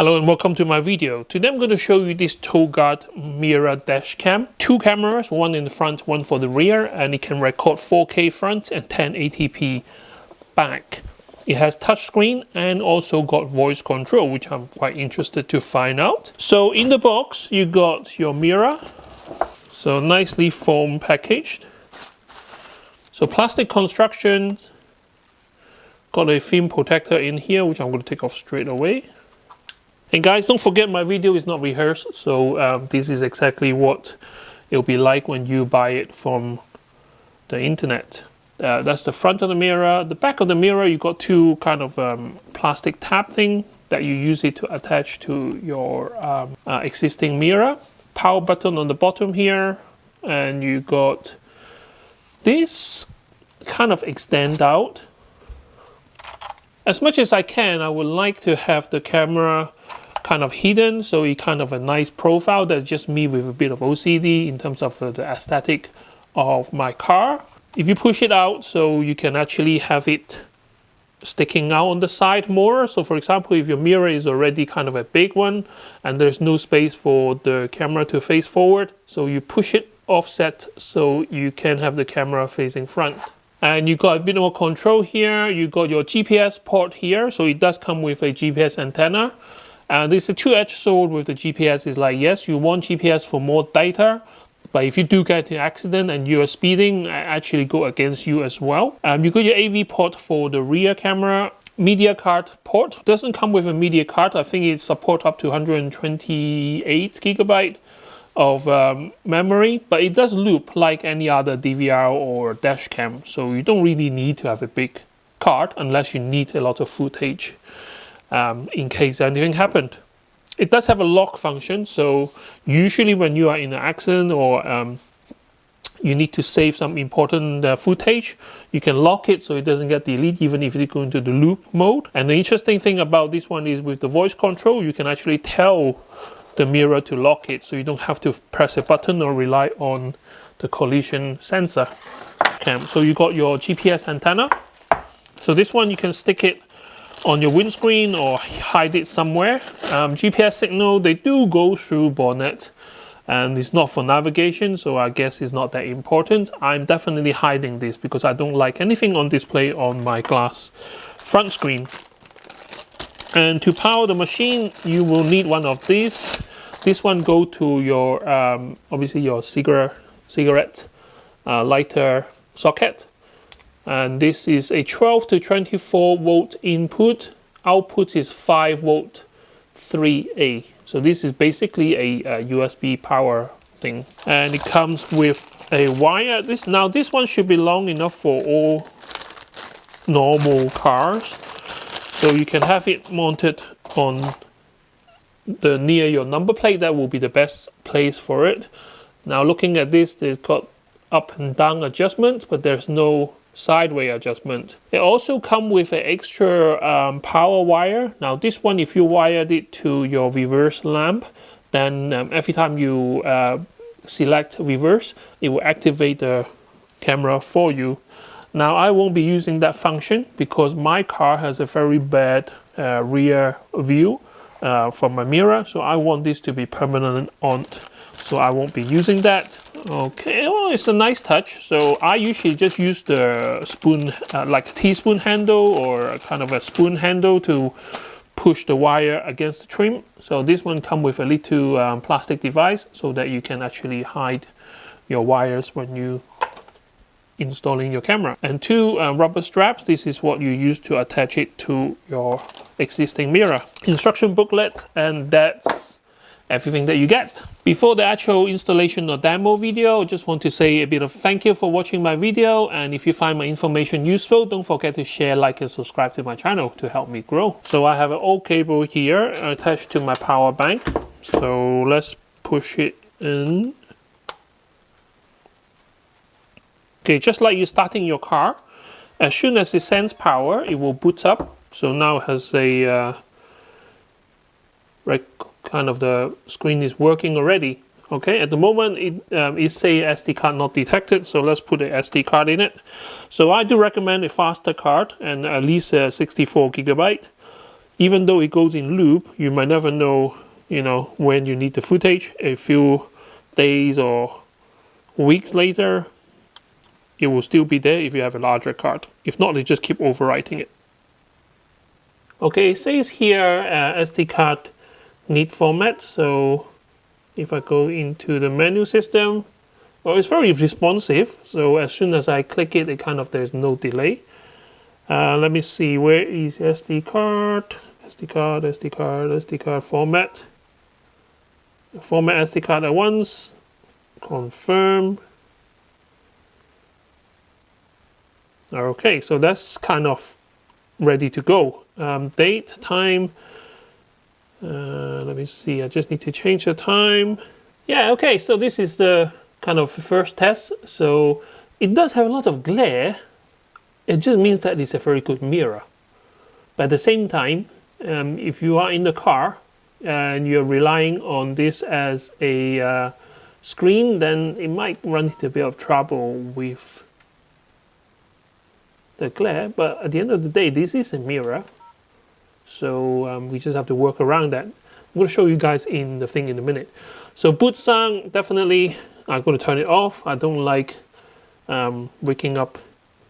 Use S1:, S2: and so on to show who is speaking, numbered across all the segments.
S1: Hello and welcome to my video. Today I'm going to show you this Toguard mirror dash cam. Two cameras, one in the front, one for the rear, and it can record 4K front and 1080p back. It has touchscreen and also got voice control, which I'm quite interested to find out. So in the box, you got your mirror. So nicely foam packaged. So plastic construction. Got a film protector in here, which I'm going to take off straight away. And guys, don't forget my video is not rehearsed, so this is exactly what it'll be like when you buy it from the internet. That's the front of the mirror. The back of the mirror, you got two kind of plastic tab thing that you use it to attach to your existing mirror. Power button on the bottom here, and you got this kind of extend out. As much as I can, I would like to have the camera kind of hidden, so it kind of a nice profile. That's just me with a bit of OCD in terms of the aesthetic of my car. If you push it out, so you can actually have it sticking out on the side more. So for example, if your mirror is already kind of a big one and there's no space for the camera to face forward, so you push it offset so you can have the camera facing front. And you got a bit more control here. You got your GPS port here, so it does come with a GPS antenna. This is a two-edged sword with the GPS. Is like, yes, you want GPS for more data, but if you do get an accident and you're speeding, actually go against you as well. You got your AV port for the rear camera. Media card port doesn't come with a media card. I think it supports up to 128 gigabyte of memory, but it does loop like any other DVR or dash cam, so you don't really need to have a big card unless you need a lot of footage in case anything happened. It does have a lock function, so usually when you are in an accident or you need to save some important footage, you can lock it so it doesn't get deleted even if you go into the loop mode. And the interesting thing about this one is with the voice control, you can actually tell the mirror to lock it, so you don't have to press a button or rely on the collision sensor cam. So you got your GPS antenna. So this one you can stick it on your windscreen or hide it somewhere. GPS signal, they do go through bonnet and it's not for navigation, so I guess it's not that important. I'm definitely hiding this because I don't like anything on display on my glass front screen. And to power the machine, you will need one of these. This one go to your, obviously your cigarette lighter socket. And this is a 12 to 24 volt input. Output is 5 volt 3A. So this is basically a USB power thing. And it comes with a wire. This one should be long enough for all normal cars. So you can have it mounted on the near your number plate. That will be the best place for it. Now looking at this, they've got up and down adjustment, but there's no sideway adjustment. It also comes with an extra power wire. Now this one, if you wired it to your reverse lamp, then every time you select reverse, it will activate the camera for you. Now I won't be using that function because my car has a very bad rear view from my mirror, so I want this to be permanent on, so I won't be using that. Okay, well, it's a nice touch. So I usually just use the spoon, like a teaspoon handle or kind of a spoon handle to push the wire against the trim. So this one comes with a little plastic device so that you can actually hide your wires when you installing your camera. And two rubber straps. This is what you use to attach it to your existing mirror. Instruction booklet, and that's everything that you get. Before the actual installation or demo video, I just want to say a bit of thank you for watching my video, and if you find my information useful, don't forget to share, like and subscribe to my channel to help me grow. So I have an old cable here attached to my power bank, so let's push it in. Okay, just like you're starting your car, as soon as it sends power, it will boot up. So now it has a kind of the screen is working already. Okay, at the moment it says SD card not detected, so let's put an SD card in it. So I do recommend a faster card and at least 64 gigabyte. even though it goes in loop, you might never know, you know, when you need the footage. A few days or weeks later, it will still be there if you have a larger card. If not, they just keep overwriting it. Okay, it says here SD card need format. So if I go into the menu system, well, it's very responsive. So as soon as I click it, there's no delay. Let me see, where is SD card? SD card format. Format SD card at once. Confirm. Okay, so that's kind of ready to go. Date, time. Let me see, I just need to change the time. Yeah, okay, so this is the kind of first test. So it does have a lot of glare. It just means that it's a very good mirror. But at the same time, if you are in the car and you're relying on this as a screen, then it might run into a bit of trouble with the glare. But at the end of the day, this is a mirror. So we just have to work around that. I'm going to show you guys in the thing in a minute. So boot sound, definitely I'm going to turn it off. I don't like waking up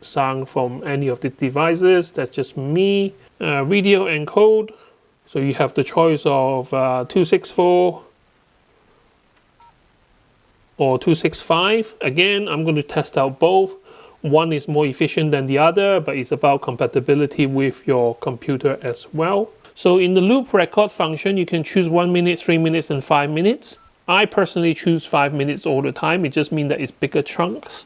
S1: sound from any of the devices. That's just me. Video encode. So you have the choice of 264 or 265. Again, I'm going to test out both. One is more efficient than the other, but it's about compatibility with your computer as well. So in the loop record function, you can choose 1 minute, 3 minutes, and 5 minutes. I personally choose 5 minutes all the time. It just means that it's bigger chunks.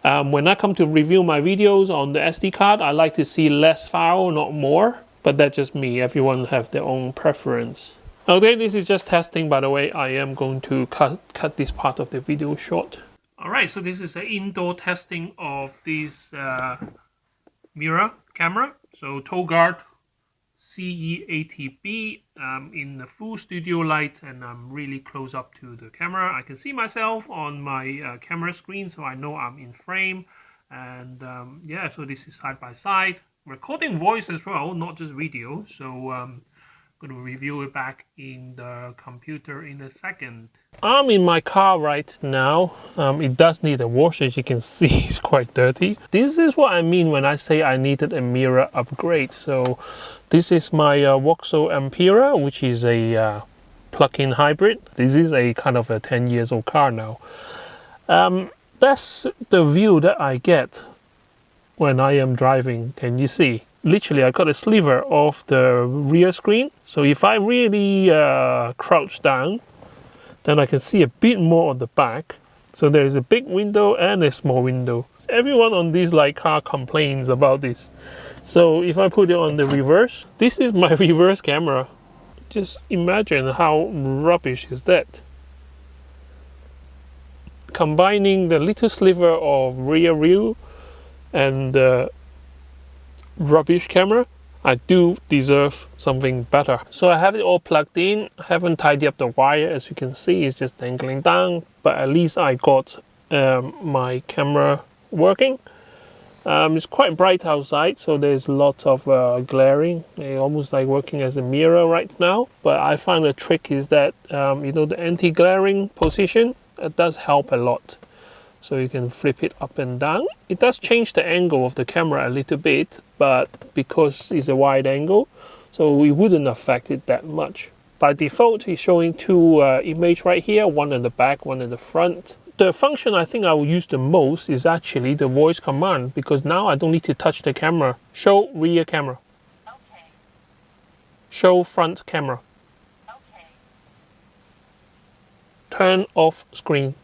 S1: When I come to review my videos on the SD card, I like to see less file, not more. But that's just me. Everyone have their own preference. Okay, this is just testing, by the way. I am going to cut this part of the video short. Alright, so this is an indoor testing of this mirror camera. So Toguard CE80B in the full studio light, and I'm really close up to the camera. I can see myself on my camera screen, so I know I'm in frame. And yeah, so this is side by side. Recording voice as well, not just video. So I'm going to review it back in the computer in a second. I'm in my car right now. It does need a wash, as you can see. It's quite dirty. This is what I mean when I say I needed a mirror upgrade. So this is my Vauxhall Ampera, which is a plug-in hybrid. This is a kind of a 10 years old car now. That's the view that I get when I am driving. Can you see? Literally, I got a sliver of the rear screen. So if I really crouch down, then I can see a bit more on the back. So there is a big window and a small window. Everyone on this car complains about this. So if I put it on the reverse, this is my reverse camera. Just imagine how rubbish is that. Combining the little sliver of rear view and the rubbish camera, I do deserve something better. So I have it all plugged in. I haven't tidied up the wire, as you can see, it's just dangling down, but at least I got my camera working. It's quite bright outside, so there's lots of glaring. It's almost like working as a mirror right now. But I find the trick is that you know, the anti-glaring position, it does help a lot. So you can flip it up and down. It does change the angle of the camera a little bit, but because it's a wide angle, so it wouldn't affect it that much. By default, it's showing two images right here, one in the back, one in the front. The function I think I will use the most is actually the voice command, because now I don't need to touch the camera. Show rear camera. Okay. Show front camera. Okay. Turn off screen.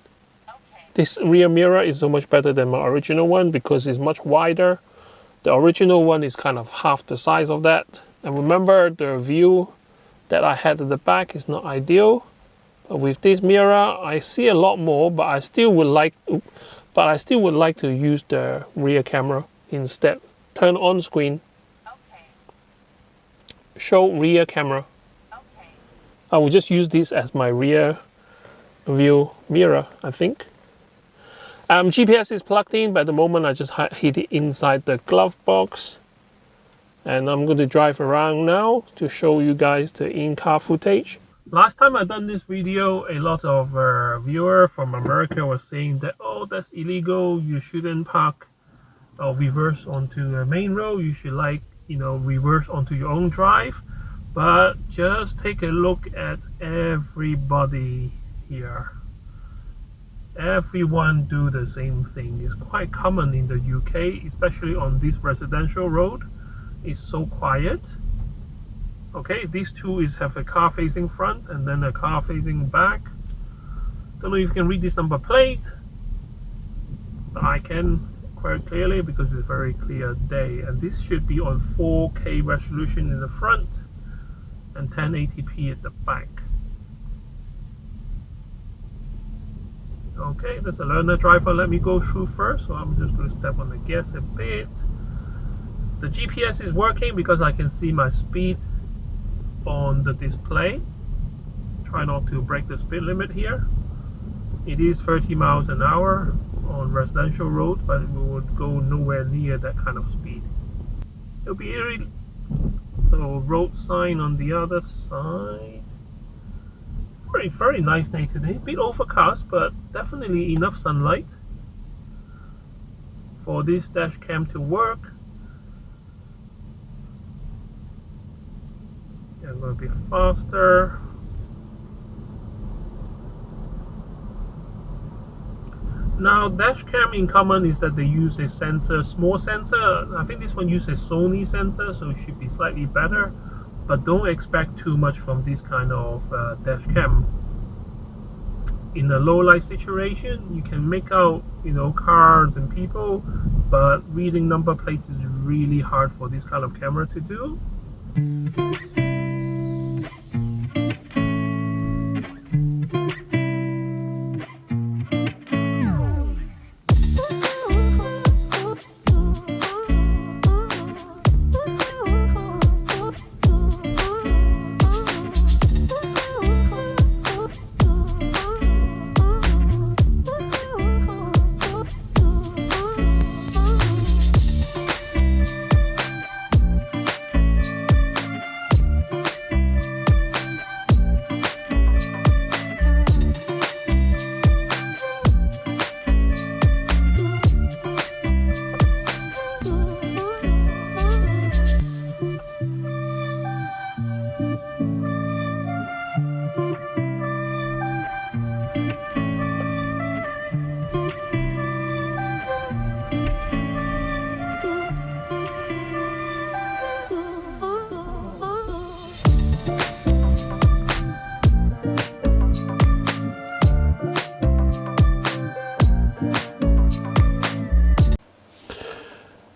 S1: This rear mirror is so much better than my original one because it's much wider. The original one is kind of half the size of that. And remember, the view that I had at the back is not ideal. But with this mirror, I see a lot more, but I still would like to use the rear camera instead. Turn on screen. Okay. Show rear camera. Okay. I will just use this as my rear view mirror, I think. GPS is plugged in, but at the moment I just hid it inside the glove box. And I'm going to drive around now to show you guys the in-car footage. Last time I done this video, a lot of viewers from America were saying that, oh, that's illegal, you shouldn't park or reverse onto the main road, you should reverse onto your own drive. But just take a look at everybody here. Everyone do the same thing. It's quite common in the UK, especially on this residential road. It's so quiet. Okay, these two have a car facing front and then a car facing back. Don't know if you can read this number plate, but I can quite clearly because it's a very clear day. And this should be on 4K resolution in the front and 1080p at the back. Okay, there's a learner driver. Let me go through first, so I'm just going to step on the gas a bit. The GPS is working because I can see my speed on the display. Try not to break the speed limit here. It is 30 miles an hour on residential roads, but we would go nowhere near that kind of speed. It'll be eerie. So road sign on the other side. Very, very nice day today. A bit overcast, but definitely enough sunlight for this dash cam to work. I'm going to be faster. Now, dash cam in common is that they use a sensor, small sensor. I think this one uses a Sony sensor, so it should be slightly better. But don't expect too much from this kind of dash cam. In a low light situation, you can make out, cars and people, but reading number plates is really hard for this kind of camera to do.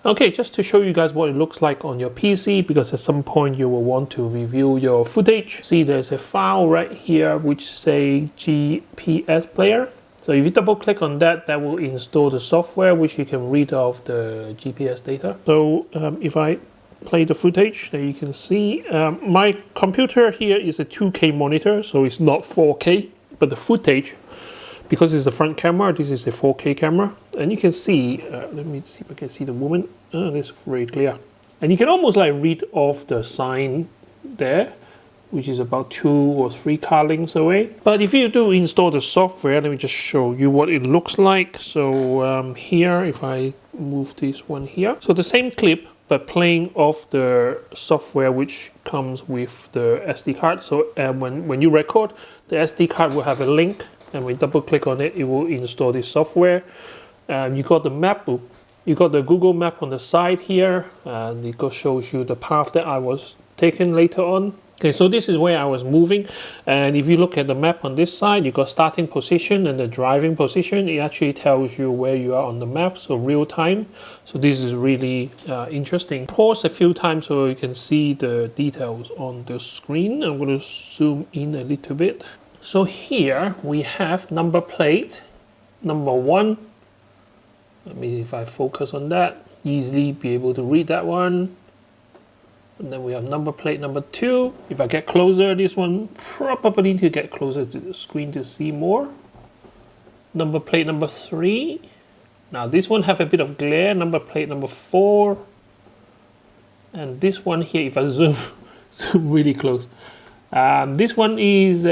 S1: Okay, just to show you guys what it looks like on your PC, because at some point you will want to review your footage. See, there's a file right here which say GPS player. So if you double click on that, that will install the software which you can read off the GPS data. So if I play the footage, there you can see my computer here is a 2K monitor, so it's not 4K, but the footage, because it's the front camera, this is a 4K camera, and you can see, let me see if I can see the woman. This is very clear, and you can almost like read off the sign there, which is about 2 or 3 car lengths away. But if you do install the software, let me just show you what it looks like. So here, if I move this one here, so the same clip, but playing off the software which comes with the SD card. So when you record, the SD card will have a link, and when you double click on it, it will install this software. You got the map, you got the Google map on the side here, and it shows you the path that I was taking later on. Okay, so this is where I was moving, and if you look at the map on this side, you got starting position and the driving position. It actually tells you where you are on the map, so real time. So this is really interesting. Pause a few times so you can see the details on the screen. I'm going to zoom in a little bit. So here we have number plate number 1. Let me, if I focus on that, easily be able to read that one. And then we have number plate number 2. If I get closer, this one probably need to get closer to the screen to see more. Number plate number 3. Now this one have a bit of glare. Number plate number 4. And this one here, if I zoom really close, this one is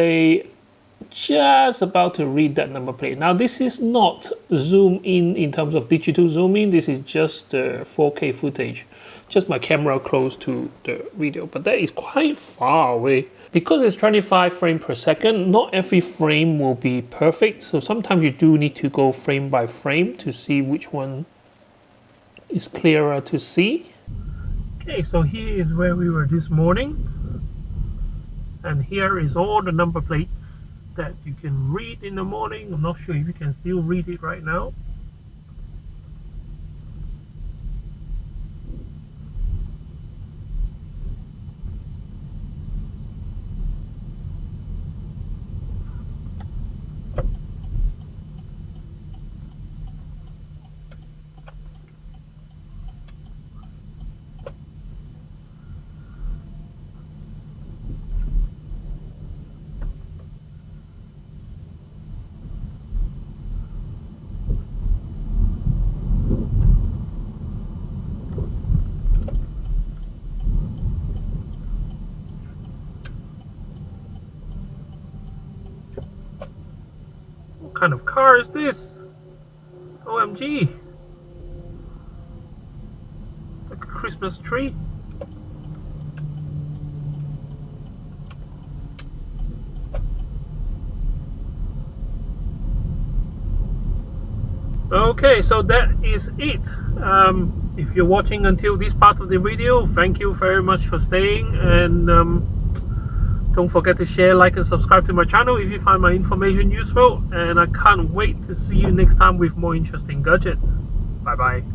S1: just about to read that number plate. Now this is not zoom in terms of digital zooming. This is just 4K footage, just my camera close to the video, but that is quite far away. Because it's 25 frames per second, not every frame will be perfect. So sometimes you do need to go frame by frame to see which one is clearer to see. Okay, so here is where we were this morning. And here is all the number plates that you can read in the morning. I'm not sure if you can still read it right now. What kind of car is this? OMG! Like a Christmas tree. Okay, so that is it. If you're watching until this part of the video, thank you very much for staying, and don't forget to share, like and subscribe to my channel if you find my information useful, and I can't wait to see you next time with more interesting gadgets. Bye bye.